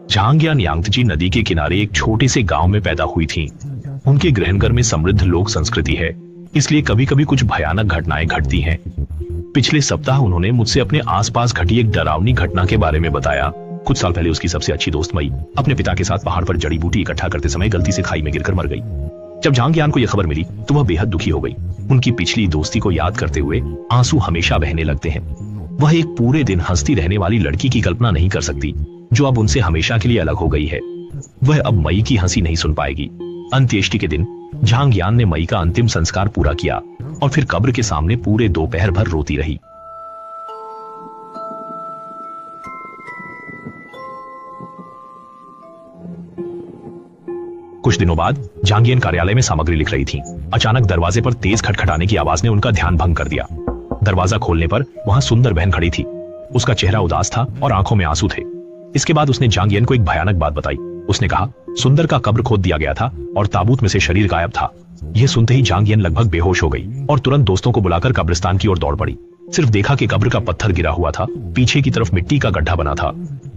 झांगयान यांगत्जी नदी के किनारे एक छोटे से गांव में पैदा हुई थीं। उनके गृहनगर में समृद्ध लोक संस्कृति है, इसलिए कभी कभी कुछ भयानक घटनाएं घटती हैं। पिछले सप्ताह उन्होंने मुझसे अपने आसपास घटी एक डरावनी घटना के बारे में बताया। कुछ साल पहले उसकी सबसे अच्छी दोस्त मई अपने पिता के साथ पहाड़ पर जड़ी बूटी इकट्ठा करते समय गलती से खाई में गिरकर मर गई। जब झांगयान को यह खबर मिली तो वह बेहद दुखी हो गई। उनकी पिछली दोस्ती को याद करते हुए आंसू हमेशा बहने लगते हैं। वह एक पूरे दिन हंसती रहने वाली लड़की की कल्पना नहीं कर सकती जो अब उनसे हमेशा के लिए अलग हो गई है। वह अब मई की हंसी नहीं सुन पाएगी। अंत्येष्टि के दिन झांगयान ने मई का अंतिम संस्कार पूरा किया और फिर कब्र के सामने पूरे दोपहर भर रोती रही। कुछ दिनों बाद झांगयान कार्यालय में सामग्री लिख रही थी। अचानक दरवाजे पर तेज खटखटाने की आवाज ने उनका ध्यान भंग कर दिया। दरवाजा खोलने पर वहां सुंदर बहन खड़ी थी। उसका चेहरा उदास था और आंखों में आंसू थे। इसके बाद उसने झांगयान को एक भयानक बात बताई। उसने कहा, सुंदर का कब्र खोद दिया गया था और ताबूत में से शरीर गायब था। यह सुनते ही झांगयान लगभग बेहोश हो गई और तुरंत दोस्तों को बुलाकर कब्रिस्तान की ओर दौड़ पड़ी। सिर्फ देखा कि कब्र का पत्थर गिरा हुआ था, पीछे की तरफ मिट्टी का गड्ढा बना था।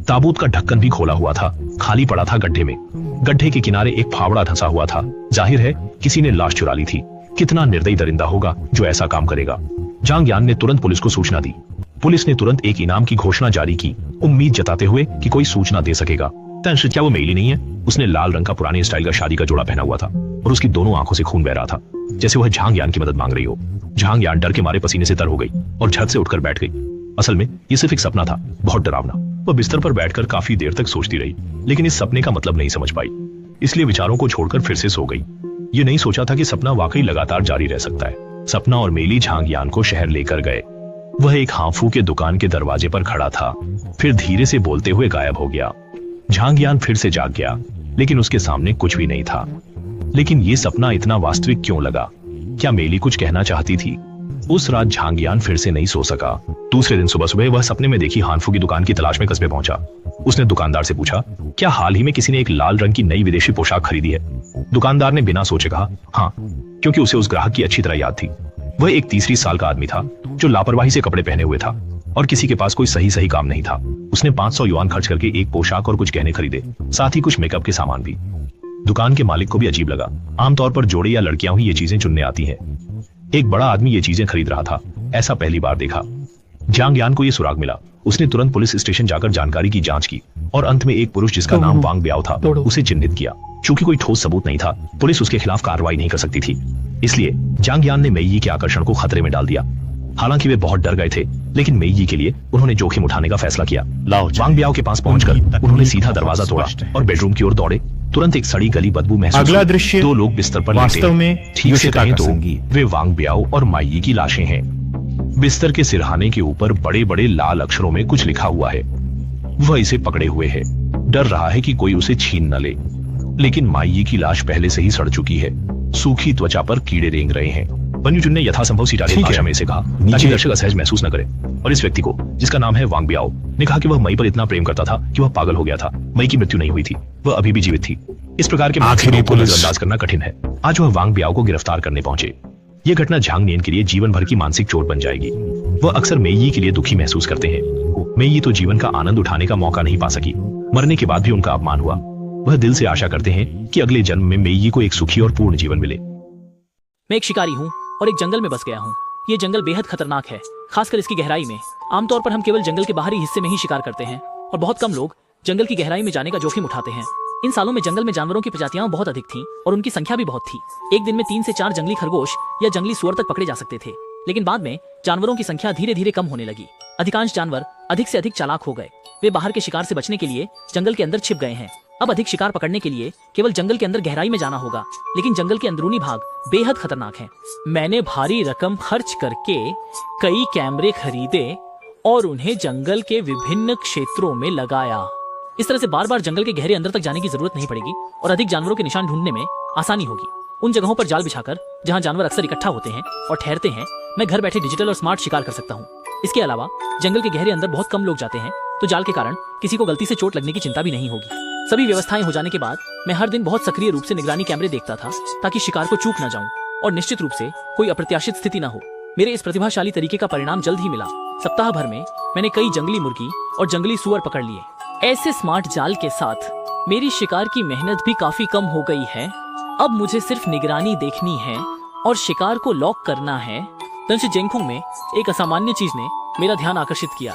ताबूत का ढक्कन भी खोला हुआ था, खाली पड़ा था गड्ढे में। गड्ढे के किनारे एक फावड़ा धंसा हुआ था। जाहिर है किसी ने लाश चुरा ली थी। कितना निर्दयी दरिंदा होगा जो ऐसा काम करेगा। झांगयान ने तुरंत पुलिस को सूचना दी। पुलिस ने तुरंत एक इनाम की घोषणा जारी की, उम्मीद जताते हुए कि कोई सूचना दे सकेगा। क्या वो मेली नहीं है? उसने लाल रंग का पुराने स्टाइल का शादी का जोड़ा पहना हुआ था और उसकी दोनों आंखों से खून बह रहा था, जैसे वह झांगयान की मदद मांग रही हो। झांगयान डर के मारे पसीने से तर हो गई और झट से उठकर बैठ गई। असल में ये सिर्फ एक सपना था, बहुत डरावना। वह बिस्तर पर बैठकर काफी देर तक सोचती रही, लेकिन इस सपने का मतलब नहीं समझ पाई, इसलिए विचारों को छोड़कर फिर से सो गई। ये नहीं सोचा था कि सपना वाकई लगातार जारी रह सकता है। सपना और मेली झांगयान को शहर लेकर गए। वह एक हांफू के दुकान के दरवाजे पर खड़ा था, फिर धीरे से बोलते हुए गायब हो गया। झांगयान फिर से जाग गया, लेकिन उसके सामने कुछ भी नहीं था। लेकिन ये सपना इतना वास्तविक क्यों लगा? क्या मेली कुछ कहना चाहती थी? उस रात झांगयान फिर से नहीं सो सका। दूसरे दिन सुबह सुबह वह सपने में देखी हांफू की दुकान की तलाश में कस्बे पहुंचा। उसने दुकानदार से पूछा, क्या हाल ही में किसी ने एक लाल रंग की नई विदेशी पोशाक खरीदी है? दुकानदार ने बिना सोचे कहा, हाँ, क्योंकि उसे उस ग्राहक की अच्छी तरह याद थी। वह एक 30 साल का आदमी था जो लापरवाही से कपड़े पहने हुए था और किसी के पास कोई सही काम नहीं था। उसने 500 युआन खर्च करके एक पोशाक और कुछ गहने खरीदे, साथ ही कुछ मेकअप के सामान भी। दुकान के मालिक को भी अजीब लगा। आमतौर पर जोड़े या लड़कियां ही ये चीजें चुनने आती हैं। एक बड़ा आदमी ये चीजें खरीद रहा था, ऐसा पहली बार देखा। झांगयान को यह सुराग मिला। उसने तुरंत पुलिस स्टेशन जाकर जानकारी की जांच की और अंत में एक पुरुष जिसका नाम वांग ब्याओ था उसे चिन्हित किया। चूंकि कोई ठोस सबूत नहीं था, पुलिस उसके खिलाफ कार्रवाई नहीं कर सकती थी। इसलिए झांगयान ने मेइयी के आकर्षण को खतरे में डाल दिया। हालांकि वे बहुत डर गए थे, लेकिन मेइयी के लिए उन्होंने जोखिम उठाने का फैसला किया। वांग ब्याओ के पास पहुंचकर उन्होंने सीधा दरवाजा तोड़ा और बेडरूम की ओर दौड़े। तुरंत एक सड़ी गली बदबू महसूस अगला दृश्य, दो लोग बिस्तर पर वास्तव में ठीक से कहें तो वे वांग ब्याओ और माइयी की लाशें हैं। बिस्तर के सिरहाने के ऊपर बड़े बड़े लाल अक्षरों में कुछ लिखा हुआ है। वह इसे पकड़े हुए है, डर रहा है कि कोई उसे छीन न ले। लेकिन माइयी की लाश पहले से ही सड़ चुकी है, सूखी त्वचा पर कीड़े रेंग रहे हैं। बन्यूचुन ने यथासंभव सिटारे भाषा में इसे कहा ताकि दर्शक असहज महसूस न करे। और इस व्यक्ति को, जिसका नाम है वांग ब्याओ, ने कहा कि वह मई पर इतना प्रेम करता था कि वह पागल हो गया था। मई की मृत्यु नहीं हुई थी, वह अभी भी जीवित थी। इस प्रकार के आखिरी को नजरअंदाज करना कठिन है। आज वह वांग ब्याओ को गिरफ्तार करने पहुंचे। यह घटना झांगयान के लिए जीवन भर की मानसिक चोट बन जाएगी। वह अक्सर मेइयी के लिए दुखी महसूस करते हैं। मेइयी तो जीवन का आनंद उठाने का मौका नहीं पा सकी। मरने के बाद भी उनका अपमान हुआ। वह दिल से आशा करते हैं कि अगले जन्म में मेइयी को एक सुखी और पूर्ण जीवन मिले। मैं एक शिकारी हूँ और एक जंगल में बस गया हूँ। ये जंगल बेहद खतरनाक है, खासकर इसकी गहराई में। आमतौर पर हम केवल जंगल के बाहरी हिस्से में ही शिकार करते हैं और बहुत कम लोग जंगल की गहराई में जाने का जोखिम उठाते हैं। इन सालों में जंगल में जानवरों की प्रजातियां बहुत अधिक थीं और उनकी संख्या भी बहुत थी। एक दिन में 3 से 4 जंगली खरगोश या जंगली सुअर तक पकड़े जा सकते थे, लेकिन बाद में जानवरों की संख्या धीरे धीरे कम होने लगी। अधिकांश जानवर अधिक से अधिक चालाक हो गए। वे बाहर के शिकार से बचने के लिए जंगल के अंदर छिप गए हैं। अब अधिक शिकार पकड़ने के लिए केवल जंगल के अंदर गहराई में जाना होगा, लेकिन जंगल के अंदरूनी भाग बेहद खतरनाक है। मैंने भारी रकम खर्च करके कई कैमरे खरीदे और उन्हें जंगल के विभिन्न क्षेत्रों में लगाया। इस तरह से बार बार जंगल के गहरे अंदर तक जाने की जरूरत नहीं पड़ेगी और अधिक जानवरों के निशान ढूंढने में आसानी होगी। उन जगहों पर जाल बिछाकर जहां जानवर अक्सर इकट्ठा होते हैं और ठहरते हैं, मैं घर बैठे डिजिटल और स्मार्ट शिकार कर सकता हूँ। इसके अलावा जंगल के गहरे अंदर बहुत कम लोग जाते हैं, तो जाल के कारण किसी को गलती से चोट लगने की चिंता भी नहीं होगी। सभी व्यवस्थाएं हो जाने के बाद मैं हर दिन बहुत सक्रिय रूप से निगरानी कैमरे देखता था ताकि शिकार को चूक न जाऊं और निश्चित रूप से कोई अप्रत्याशित स्थिति न हो। मेरे इस प्रतिभाशाली तरीके का परिणाम जल्द ही मिला। सप्ताह भर में मैंने कई जंगली मुर्गी और जंगली सुअर पकड़ लिए। ऐसे स्मार्ट जाल के साथ मेरी शिकार की मेहनत भी काफी कम हो गई है। अब मुझे सिर्फ निगरानी देखनी है और शिकार को लॉक करना है। तंश जेंगखुंग में एक असामान्य चीज ने मेरा ध्यान आकर्षित किया।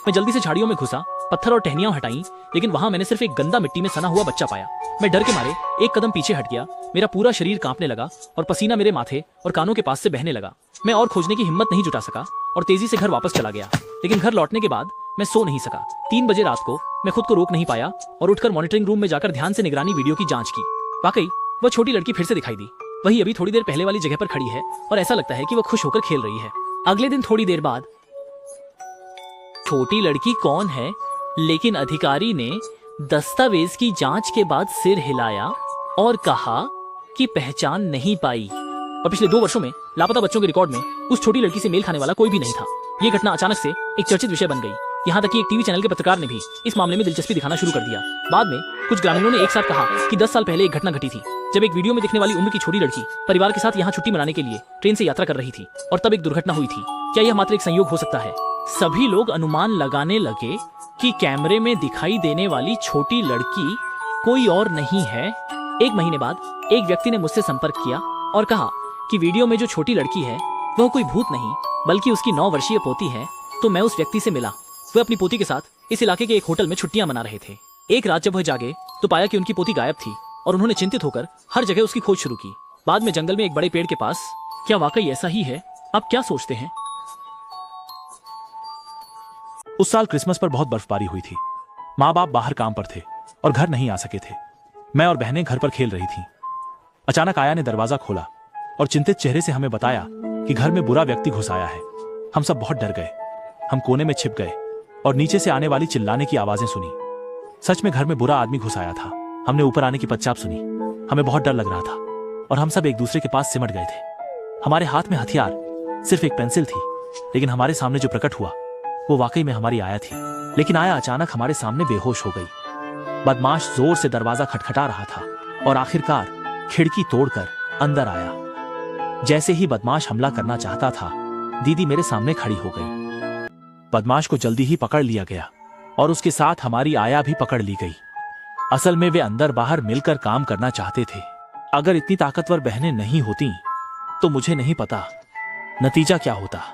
मैं जल्दी से झाड़ियों में घुसा, पत्थर और टहनियां हटाई, लेकिन वहां मैंने सिर्फ एक गंदा मिट्टी में सना हुआ बच्चा पाया। मैं डर के मारे एक कदम पीछे हट गया। मेरा पूरा शरीर कांपने लगा और पसीना मेरे माथे और कानों के पास से बहने लगा। मैं और खोजने की हिम्मत नहीं जुटा सका और तेजी से घर वापस चला गया। लेकिन घर लौटने के बाद मैं सो नहीं सका। 3 बजे रात को मैं खुद को रोक नहीं पाया और उठकर मॉनिटरिंग रूम में जाकर ध्यान से निगरानी वीडियो की जांच की। वाकई वह छोटी लड़की फिर से दिखाई दी। वही अभी थोड़ी देर पहले वाली जगह पर खड़ी है और ऐसा लगता है कि वह खुश होकर खेल रही है। अगले दिन थोड़ी देर बाद, छोटी लड़की कौन है? लेकिन अधिकारी ने दस्तावेज की जांच के बाद सिर हिलाया और कहा कि पहचान नहीं पाई। और पिछले 2 वर्षों में लापता बच्चों के रिकॉर्ड में उस छोटी लड़की से मेल खाने वाला कोई भी नहीं था। ये घटना अचानक से एक चर्चित विषय बन गई। यहाँ तक कि एक टीवी चैनल के पत्रकार ने भी इस मामले में दिलचस्पी दिखाना शुरू कर दिया। बाद में कुछ ग्रामीणों ने एक साथ कहा कि 10 साल पहले एक घटना घटी थी, जब एक वीडियो में दिखने वाली उम्र की छोटी लड़की परिवार के साथ यहाँ छुट्टी मनाने के लिए ट्रेन से यात्रा कर रही थी और तब एक दुर्घटना हुई थी। क्या यह मात्र एक संयोग हो सकता है? सभी लोग अनुमान लगाने लगे कि कैमरे में दिखाई देने वाली छोटी लड़की कोई और नहीं है। 1 महीने बाद एक व्यक्ति ने मुझसे संपर्क किया और कहा कि वीडियो में जो छोटी लड़की है वह कोई भूत नहीं बल्कि उसकी 9 वर्षीय पोती है। तो मैं उस व्यक्ति से मिला। वह अपनी पोती के साथ इस इलाके के एक होटल में छुट्टियां मना रहे थे। एक रात जब वह जागे तो पाया कि उनकी पोती गायब थी और उन्होंने चिंतित होकर हर जगह उसकी खोज शुरू की। बाद में जंगल में एक बड़े पेड़ के पास। क्या वाकई ऐसा ही है? आप क्या सोचते हैं? उस साल क्रिसमस पर बहुत बर्फबारी हुई थी। माँ बाप बाहर काम पर थे और घर नहीं आ सके थे। मैं और बहनें घर पर खेल रही थीं। अचानक आया ने दरवाजा खोला और चिंतित चेहरे से हमें बताया कि घर में बुरा व्यक्ति घुस आया है। हम सब बहुत डर गए। हम कोने में छिप गए और नीचे से आने वाली चिल्लाने की आवाजें सुनी। सच में घर में बुरा आदमी घुस आया था। हमने ऊपर आने की पदचाप सुनी। हमें बहुत डर लग रहा था और हम सब एक दूसरे के पास सिमट गए थे। हमारे हाथ में हथियार सिर्फ एक पेंसिल थी, लेकिन हमारे सामने जो प्रकट हुआ वो वाकई में हमारी आया थी। लेकिन आया अचानक हमारे सामने बेहोश हो गई। बदमाश जोर से दरवाजा खटखटा रहा था और आखिरकार खिड़की तोड़कर अंदर आया। जैसे ही बदमाश हमला करना चाहता था, दीदी मेरे सामने खड़ी हो गई। बदमाश को जल्दी ही पकड़ लिया गया और उसके साथ हमारी आया भी पकड़ ली गई। असल में वे अंदर बाहर मिलकर काम करना चाहते थे। अगर इतनी ताकतवर बहनें नहीं होती तो मुझे नहीं पता नतीजा क्या होता।